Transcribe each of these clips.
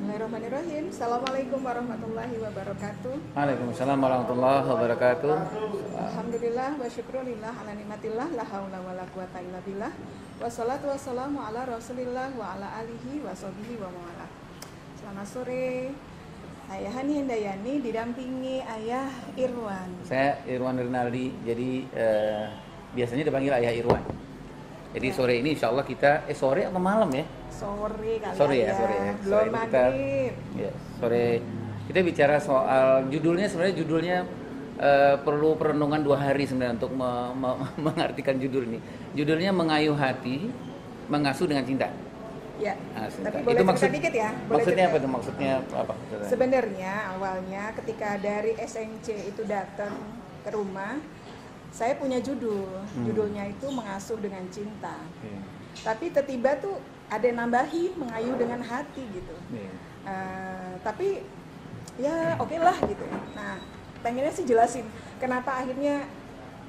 Bismillahirrahmanirrahim. Assalamualaikum warahmatullahi wabarakatuh. Waalaikumsalam warahmatullahi wabarakatuh. Alhamdulillah wa syukrulillah ala nikmatillah la haula wala quwata illa billah. Wassalatu wassalamu ala Rasulillah wa ala alihi wa sahbihi wa mawala. Selamat sore. Saya Hani Hendayani didampingi Ayah Irwan. Saya Irwan Rinaldi. Jadi biasanya dipanggil Ayah Irwan. Jadi sore ini insya Allah kita sore atau malam ya? Sore kali Sore ya. Belum Sore maghrib. Ya, sore kita bicara soal judulnya, sebenarnya judulnya perlu perenungan 2 hari sebenarnya untuk mengartikan judul ini. Judulnya Mengayuh Hati, Mengasuh dengan Cinta. Ya. Nah, Tapi boleh itu cerita dikit ya? Boleh maksudnya cerita. apa itu? Maksudnya apa? Sebenarnya awalnya ketika dari SNC itu datang ke rumah, saya punya judulnya itu Mengasuh dengan Cinta. Tapi tiba-tiba tuh ada yang nambahin Mengayuh dengan Hati gitu. Tapi ya oke lah gitu. Nah, pengennya sih jelasin kenapa akhirnya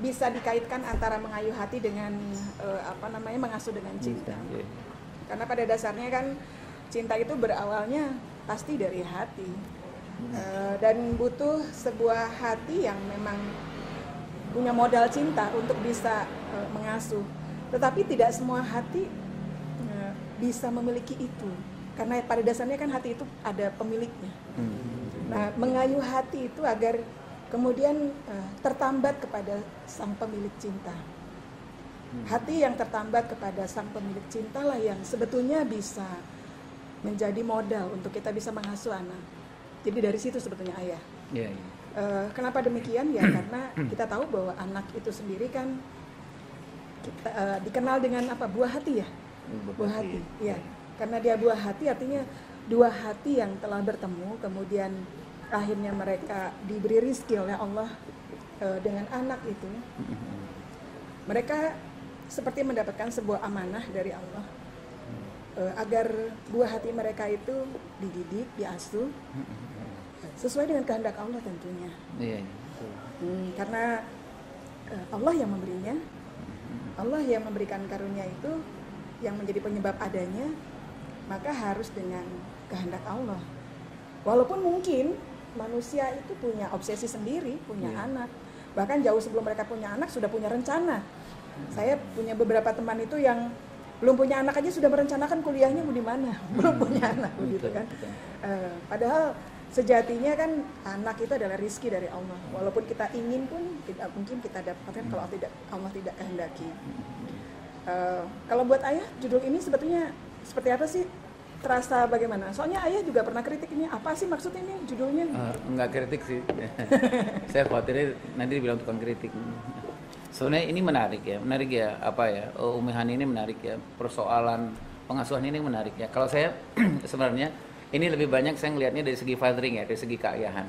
bisa dikaitkan antara mengayuh hati dengan mengasuh dengan cinta. Karena pada dasarnya kan cinta itu berawalnya pasti dari hati. Dan butuh sebuah hati yang memang punya modal cinta untuk bisa mengasuh. Tetapi tidak semua hati bisa memiliki itu. Karena pada dasarnya kan hati itu ada pemiliknya. Nah, mengayuh hati itu agar kemudian tertambat kepada sang pemilik cinta. Hati yang tertambat kepada sang pemilik cinta lah yang sebetulnya bisa menjadi modal untuk kita bisa mengasuh anak. Jadi dari situ sebetulnya ayah. Kenapa demikian? Ya karena kita tahu bahwa anak itu sendiri kan kita, dikenal dengan apa? Buah hati ya. Buah hati. Ya. Karena dia buah hati artinya dua hati yang telah bertemu, kemudian akhirnya mereka diberi rizki oleh Allah dengan anak itu. Mereka seperti mendapatkan sebuah amanah dari Allah agar buah hati mereka itu dididik, diasuh sesuai dengan kehendak Allah tentunya. Karena Allah yang memberinya, Allah yang memberikan karunia itu yang menjadi penyebab adanya, maka harus dengan kehendak Allah. Walaupun mungkin manusia itu punya obsesi sendiri, punya anak. Bahkan jauh sebelum mereka punya anak sudah punya rencana. Saya punya beberapa teman itu yang belum punya anak aja sudah merencanakan kuliahnya mau di mana, belum punya anak begitu kan. Padahal sejatinya kan anak itu adalah rizki dari Allah. Walaupun kita ingin pun tidak mungkin kita dapatkan kalau Allah tidak kehendaki. Kalau buat ayah judul ini sebetulnya seperti apa sih? Terasa bagaimana? Soalnya ayah juga pernah kritik ini. Apa sih maksudnya ini judulnya? Enggak kritik sih. Saya khawatirnya nanti dibilang tukang kritik. Sebenarnya ini menarik ya. Umi Hani ini menarik ya. Persoalan pengasuhan ini menarik ya. Kalau saya sebenarnya ini lebih banyak saya ngelihatnya dari segi fathering ya, dari segi keayahan.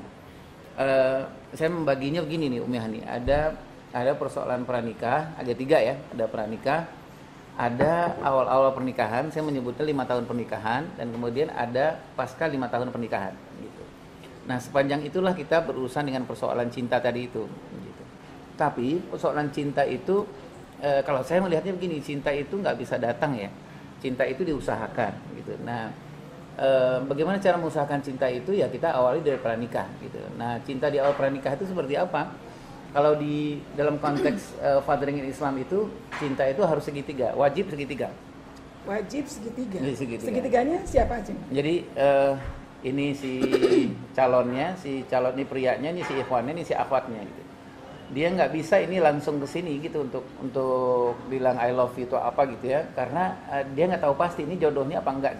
Saya membaginya begini nih Umi Hani. Ada persoalan pranikah, ada 3 ya. Ada pranikah, ada awal-awal pernikahan, saya menyebutnya 5 tahun pernikahan, dan kemudian ada pasca 5 tahun pernikahan gitu. Nah, sepanjang itulah kita berurusan dengan persoalan cinta tadi itu gitu. Tapi persoalan cinta itu kalau saya melihatnya begini, cinta itu nggak bisa datang ya. Cinta itu diusahakan gitu. Nah, bagaimana cara mengusahakan cinta itu ya kita awali dari pranikah gitu. Nah, cinta di awal pranikah itu seperti apa? Kalau di dalam konteks fathering in Islam itu cinta itu harus segitiga, wajib segitiga. Wajib segitiga. Segitiganya siapa aja? Jadi ini si calonnya, si calon ini prianya, ini si ikhwannya, ini si akhwatnya gitu. Dia nggak bisa ini langsung ke sini gitu untuk bilang I love you atau apa gitu ya, karena dia nggak tahu pasti ini jodohnya apa enggak.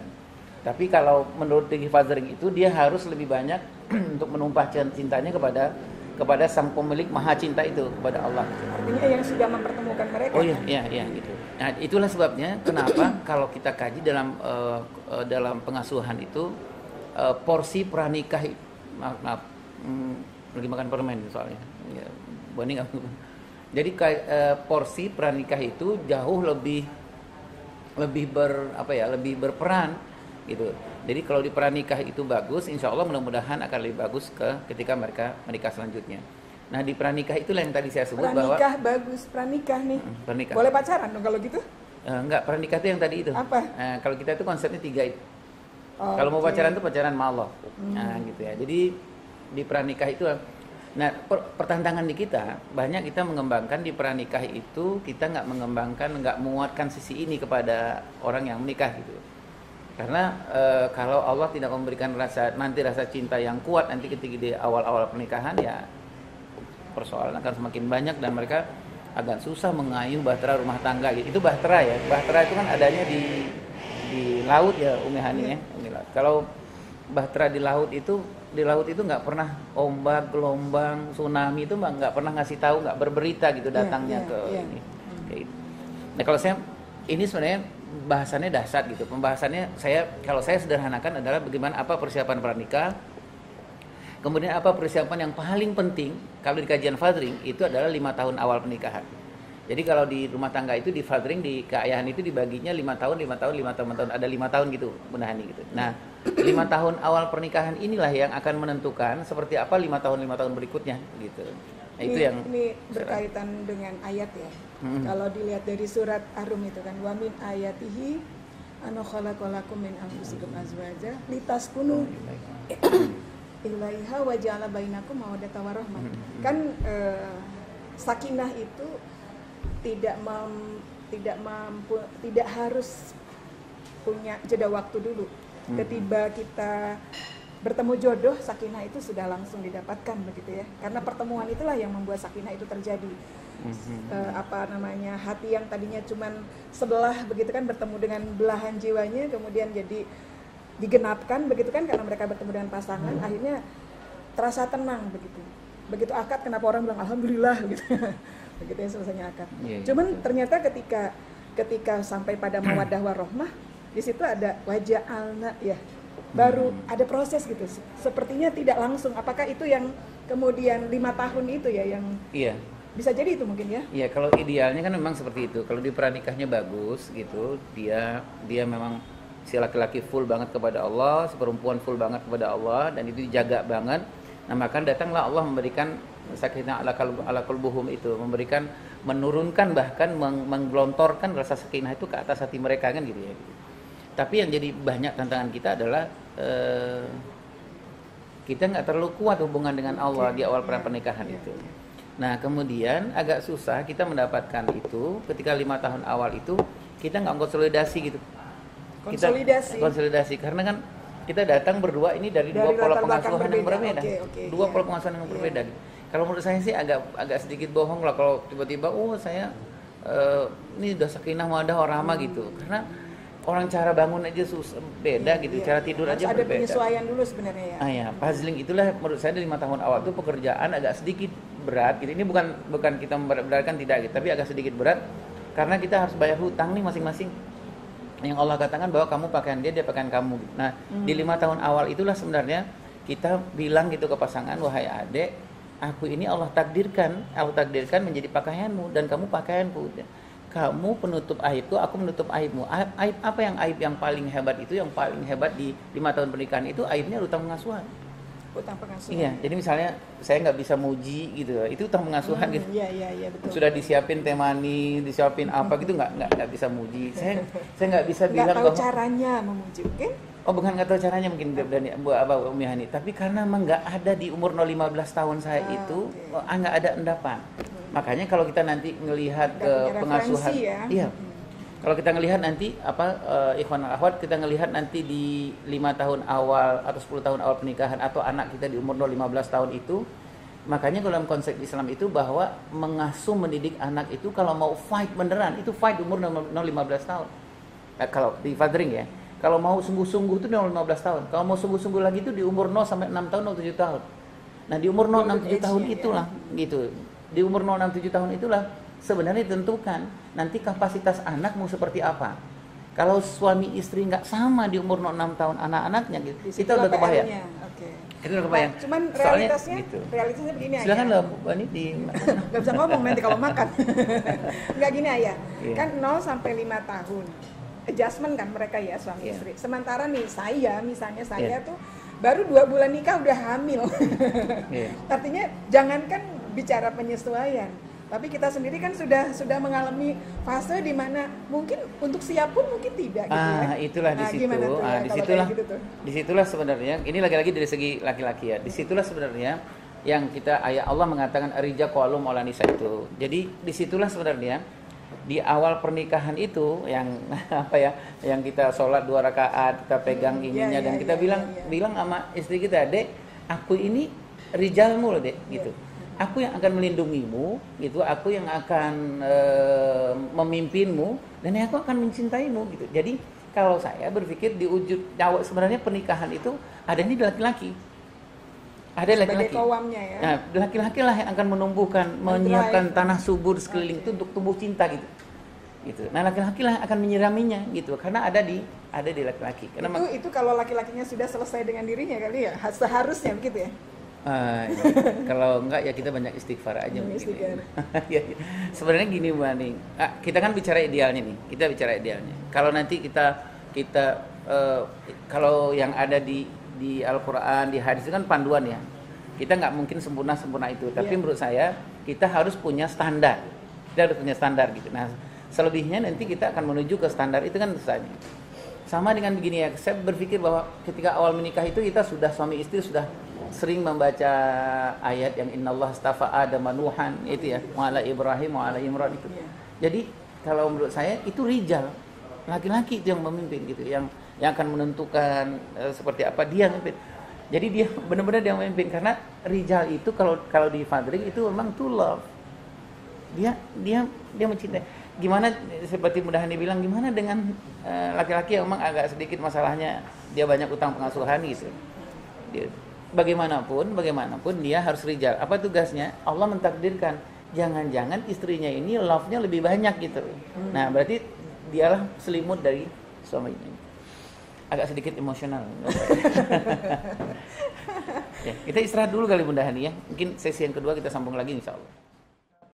Tapi kalau menurut tinggi fathering itu dia harus lebih banyak untuk menumpahkan cintanya kepada sang pemilik maha cinta itu, kepada Allah. Artinya yang sudah mempertemukan mereka. Oh iya gitu. Nah, itulah sebabnya kenapa kalau kita kaji dalam pengasuhan itu porsi pranikah lagi makan permen soalnya. Ya, Boni enggak. Jadi porsi pranikah itu jauh lebih berperan gitu. Jadi kalau di pranikah itu bagus, insya Allah mudah-mudahan akan lebih bagus ketika mereka menikah selanjutnya. Nah di pranikah itulah yang tadi saya sebut bahwa pranikah nih. Pranikah. Boleh pacaran dong kalau gitu? Enggak, pranikah itu yang tadi itu. Apa? Kalau kita itu konsepnya 3 itu. Kalau mau pacaran tuh pacaran sama Allah. Nah, gitu ya. Jadi di pranikah itu, nah pertentangan di kita banyak, kita mengembangkan di pranikah itu, kita nggak mengembangkan, nggak menguatkan sisi ini kepada orang yang menikah gitu. Karena kalau Allah tidak memberikan rasa cinta yang kuat nanti ketika di awal-awal pernikahan, ya persoalan akan semakin banyak dan mereka agak susah mengayuh bahtera rumah tangga gitu. Itu bahtera ya. Bahtera itu kan adanya di laut ya, Umi Hani ya. Kalau bahtera di laut itu nggak pernah ombak, gelombang, tsunami itu nggak pernah ngasih tahu, nggak berberita gitu datangnya ini. Kayak gitu. Nah kalau saya ini sebenarnya bahasannya dahsyat gitu. Pembahasannya kalau saya sederhanakan adalah bagaimana apa persiapan pranikah. Kemudian apa persiapan yang paling penting kalau di kajian fathering itu adalah 5 tahun awal pernikahan. Jadi kalau di rumah tangga itu di fathering, di keayahan itu dibaginya 5 tahun, ada 5 tahun gitu, Bunda Hani gitu. Nah, 5 tahun awal pernikahan inilah yang akan menentukan seperti apa 5 tahun berikutnya gitu. Nah, ini berkaitan dengan ayat ya. Kalau dilihat dari surat Ar-Rum itu kan, wa min ayatihi an khalaqalakum min anfusikum azwaja litaskunu ilaiha wa ja'ala bainakum mawaddatan warahmah. Kan sakinah itu tidak harus punya jeda waktu dulu. Ketika kita bertemu jodoh, sakinah itu sudah langsung didapatkan begitu ya. Karena pertemuan itulah yang membuat sakinah itu terjadi. Hati yang tadinya cuman sebelah begitu kan, bertemu dengan belahan jiwanya, kemudian jadi digenapkan begitu kan, karena mereka bertemu dengan pasangan, akhirnya terasa tenang begitu. Begitu akad, kenapa orang bilang alhamdulillah gitu. Begitu ya selesainya akad. Cuman ternyata ketika sampai pada mawaddah warahmah, di situ ada waja'alna ya. Baru ada proses gitu. Sepertinya tidak langsung. Apakah itu yang kemudian 5 tahun itu ya yang bisa jadi itu mungkin ya? Iya, kalau idealnya kan memang seperti itu. Kalau di pranikahnya bagus gitu, dia memang si laki-laki full banget kepada Allah, si perempuan full banget kepada Allah, dan itu dijaga banget. Nah, maka datanglah Allah memberikan sakinah ala qalbuhum itu, menurunkan bahkan menggelontorkan rasa sakinah itu ke atas hati mereka kan gitu ya. Tapi yang jadi banyak tantangan kita adalah kita nggak terlalu kuat hubungan dengan Allah di awal pernikahan itu. Nah, kemudian agak susah kita mendapatkan itu ketika 5 tahun awal itu kita nggak konsolidasi gitu. Konsolidasi karena kan kita datang berdua ini dari dua pola pengasuhan yang berbeda. Dua pola pengasuhan yang berbeda. Kalau menurut saya sih agak sedikit bohong lah kalau tiba-tiba saya ini udah sakinah mawaddah warahmah gitu. Karena orang cara bangun aja beda gitu, cara tidur aja berbeda. Ada penyesuaian dulu sebenarnya ya. Puzzling itulah menurut saya di 5 tahun awal itu pekerjaan agak sedikit berat gitu. Ini bukan kita memberatkan tidak gitu, tapi agak sedikit berat karena kita harus bayar hutang nih masing-masing. Yang Allah katakan bahwa kamu pakaian dia pakaian kamu. Nah, di 5 tahun awal itulah sebenarnya kita bilang gitu ke pasangan, wahai adik, aku ini Allah takdirkan menjadi pakaianmu dan kamu pakaianku. Kamu penutup aibku, aku menutup aibmu. Aib apa yang paling hebat itu? Yang paling hebat di 5 tahun pernikahan itu aibnya utang pengasuhan. Utang pengasuhan. Iya, jadi misalnya saya nggak bisa muji gitu, itu utang pengasuhan gitu. Iya betul. Sudah disiapin temani, disiapin apa gitu nggak bisa muji. Saya nggak bisa bilang bahwa caranya memuji, mungkin? Bukan nggak tahu caranya mungkin Umi Hani, tapi karena memang nggak ada di umur 15 tahun saya itu nggak ada endapan. Makanya kalau kita nanti ngelihat ke pengasuhan, kalau kita ngelihat nanti ikhwan akhwat, kita ngelihat nanti di 5 tahun awal atau 10 tahun awal pernikahan atau anak kita di umur 15 tahun itu, makanya dalam konsep Islam itu bahwa mengasuh mendidik anak itu kalau mau fight beneran itu fight umur 15 tahun. Kalau di fathering ya, kalau mau sungguh-sungguh itu 15 tahun. Kalau mau sungguh-sungguh lagi itu di umur 0 sampai 6 tahun atau 7 tahun. Nah, di umur 0 6 7 tahun itulah gitu. Di umur 0 6 7 tahun itulah sebenarnya ditentukan nanti kapasitas anak mau seperti apa. Kalau suami istri nggak sama di umur 6 tahun anak-anaknya gitu, kita udah kebayang. Itu udah kebayang. Cuman realitasnya begini aja. Silakan loh, ini di nggak bisa ngomong nanti kalau makan. Nggak gini Ayah. Kan 0 sampai 5 tahun. Adjustment kan mereka ya suami istri. Sementara nih saya tuh baru 2 bulan nikah udah hamil. Artinya jangankan bicara penyesuaian, Tapi kita sendiri kan sudah mengalami fase di mana mungkin untuk siap pun mungkin tidak gitu ya. Itulah di situ. Disitulah sebenarnya ini lagi-lagi dari segi laki-laki ya. Disitulah sebenarnya yang kita ayat Allah mengatakan ar-rijal qawwalun 'alan nisa itu. Jadi disitulah sebenarnya di awal pernikahan itu yang apa ya, yang kita sholat 2 rakaat, kita pegang ininya dan kita bilang sama istri kita, "Dek, aku ini rijalmu loh, Dek," gitu. Aku yang akan melindungimu, gitu. Aku yang akan memimpinmu dan aku akan mencintaimu, gitu. Jadi kalau saya berpikir di wujud awal sebenarnya pernikahan itu ada di laki-laki. Ada laki-laki. Ya. Nah, laki-laki lah yang akan menumbuhkan, menyiapkan tanah subur sekeliling itu untuk tumbuh cinta gitu. Gitu. Nah, laki-laki lah yang akan menyiraminya gitu. Karena ada di laki-laki. Karena itu kalau laki-lakinya sudah selesai dengan dirinya kali ya. Seharusnya begitu ya. Kalau enggak ya kita banyak istighfar aja mungkin. Ya. Sebenarnya gini Mbak Aning, kita kan bicara idealnya nih. Kita bicara idealnya. Kalau nanti kita kalau yang ada di Al-Quran, di hadis itu kan panduan ya. Kita nggak mungkin sempurna itu. Tapi menurut saya kita harus punya standar. Kita harus punya standar gitu. Nah, selebihnya nanti kita akan menuju ke standar itu kan misalnya. Sama dengan begini ya. Saya berpikir bahwa ketika awal menikah itu kita sudah suami istri sudah sering membaca ayat yang innallaha astafa Adam Nuhan itu ya, wa ala Ibrahim wa ala Imran itu. Jadi kalau menurut saya itu rijal, laki-laki itu yang memimpin gitu, yang akan menentukan seperti apa dia memimpin. Jadi dia benar-benar dia memimpin karena rijal itu kalau di Fadrik itu memang to love. Dia mencintai. Gimana seperti mudahan dibilang gimana dengan laki-laki yang memang agak sedikit masalahnya dia banyak utang pengasuhan gitu. Bagaimanapun dia harus rijal. Apa tugasnya? Allah mentakdirkan jangan-jangan istrinya ini love-nya lebih banyak gitu. Nah, berarti dialah selimut dari suaminya. Agak sedikit emosional. Ya, kita istirahat dulu kali Bunda Hani ya. Mungkin sesi yang kedua kita sambung lagi insyaallah.